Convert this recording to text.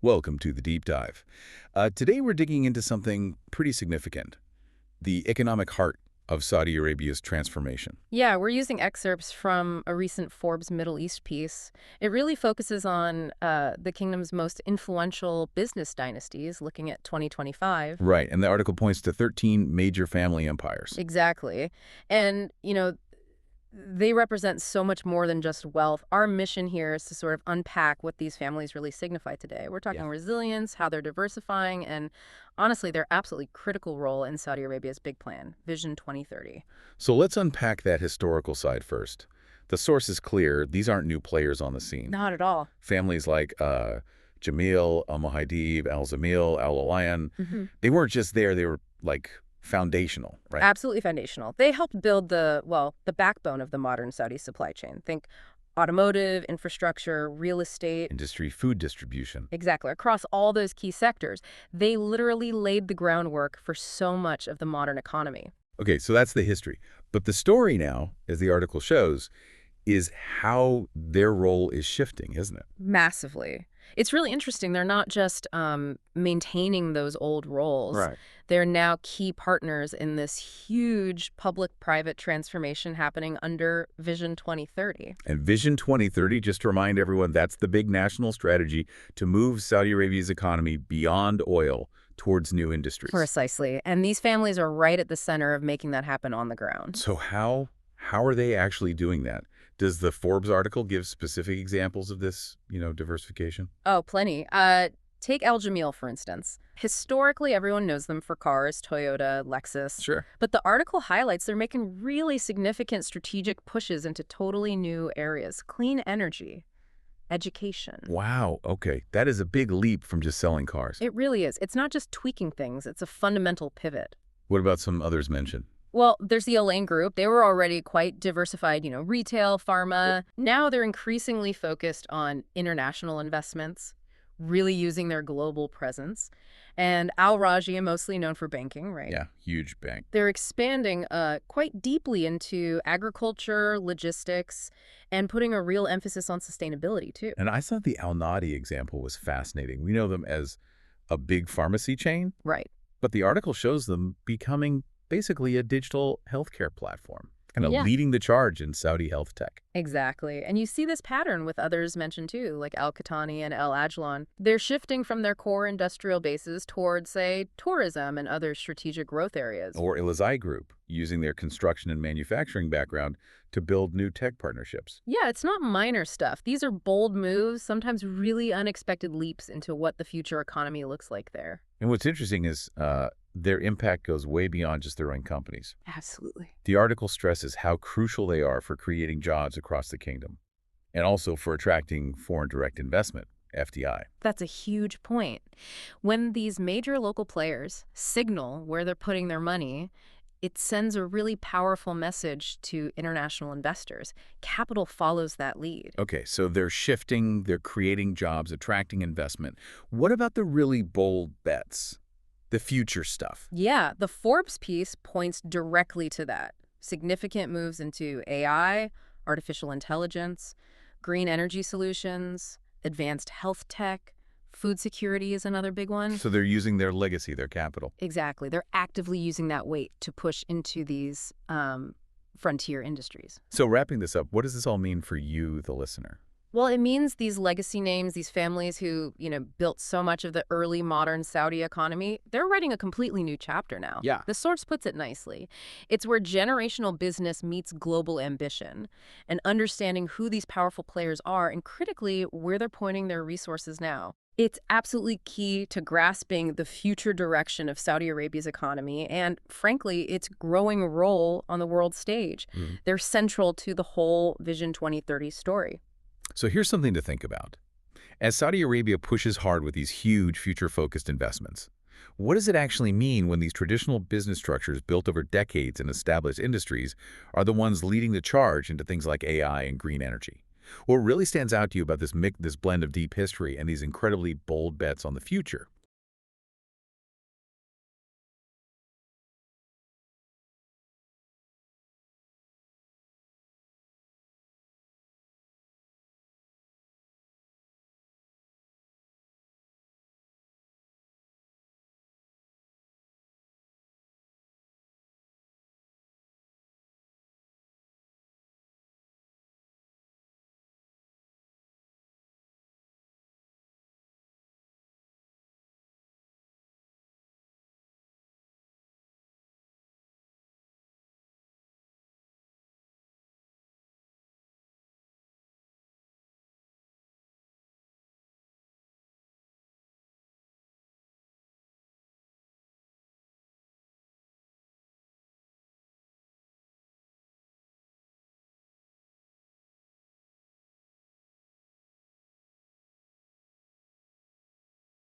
Welcome to the Deep Dive. Today we're digging into something pretty significant, the economic heart of Saudi Arabia's transformation. Yeah, we're using excerpts from a recent Forbes Middle East piece. It really focuses on the kingdom's most influential business dynasties, looking at 2025. Right, and the article points to 13 major family empires. Exactly. And, they represent so much more than just wealth. Our mission here is to sort of unpack what these families really signify today. We're talking Yeah. resilience, how they're diversifying, and honestly, their absolutely critical role in Saudi Arabia's big plan, Vision 2030. So let's unpack that historical side first. The source is clear. These aren't new players on the scene. Not at all. Families like Jameel, Muhaidib, Zamil, Olayan, Hmm. they weren't just there. They were like foundational, right? Absolutely foundational. They helped build the backbone of the modern Saudi supply chain. Think automotive, infrastructure, real estate. Industry, food distribution. Exactly. Across all those key sectors, they literally laid the groundwork for so much of the modern economy. Okay, so that's the history. But the story now, as the article shows, is how their role is shifting, isn't it? Massively. It's really interesting. They're not just maintaining those old roles. Right. They're now key partners in this huge public-private transformation happening under Vision 2030. And Vision 2030, just to remind everyone, that's the big national strategy to move Saudi Arabia's economy beyond oil towards new industries. Precisely. And these families are right at the center of making that happen on the ground. So how are they actually doing that? Does the Forbes article give specific examples of this, diversification? Oh, plenty. Take Jameel, for instance. Historically, everyone knows them for cars, Toyota, Lexus. Sure. But the article highlights they're making really significant strategic pushes into totally new areas. Clean energy, education. Wow, okay. That is a big leap from just selling cars. It really is. It's not just tweaking things. It's a fundamental pivot. What about some others mentioned? Well, there's the Olayan group. They were already quite diversified, retail, pharma. Now they're increasingly focused on international investments, really using their global presence. And Al Rajhi, mostly known for banking, right? Yeah, huge bank. They're expanding quite deeply into agriculture, logistics, and putting a real emphasis on sustainability, too. And I thought the Al Nadi example was fascinating. We know them as a big pharmacy chain, Right. but the article shows them becoming basically a digital healthcare platform, kind of Yeah. leading the charge in Saudi health tech. Exactly. And you see this pattern with others mentioned too, like Al-Qatani and El Ajlan. They're shifting from their core industrial bases towards, say, tourism and other strategic growth areas. Or Ilazai Group, using their construction and manufacturing background to build new tech partnerships. Yeah, it's not minor stuff. These are bold moves, sometimes really unexpected leaps into what the future economy looks like there. And what's interesting is their impact goes way beyond just their own companies. Absolutely. The article stresses how crucial they are for creating jobs across the kingdom, and also for attracting foreign direct investment, FDI. That's a huge point. When these major local players signal where they're putting their money, it sends a really powerful message to international investors. Capital follows that lead. Okay, so they're shifting, they're creating jobs, attracting investment. What about the really bold bets? The future stuff? Yeah, the Forbes piece points directly to that. Significant moves into AI, artificial intelligence, green energy solutions, advanced health tech, food security is another big one. So they're using their legacy, their capital. Exactly. They're actively using that weight to push into these frontier industries. So wrapping this up, what does this all mean for you, the listener? Well, it means these legacy names, these families who, built so much of the early modern Saudi economy, they're writing a completely new chapter now. Yeah. The source puts it nicely. It's where generational business meets global ambition, and understanding who these powerful players are and critically where they're pointing their resources now. It's absolutely key to grasping the future direction of Saudi Arabia's economy and, frankly, its growing role on the world stage. They're central to the whole Vision 2030 story. So here's something to think about. As Saudi Arabia pushes hard with these huge future-focused investments, what does it actually mean when these traditional business structures built over decades in established industries are the ones leading the charge into things like AI and green energy? What really stands out to you about this blend of deep history and these incredibly bold bets on the future?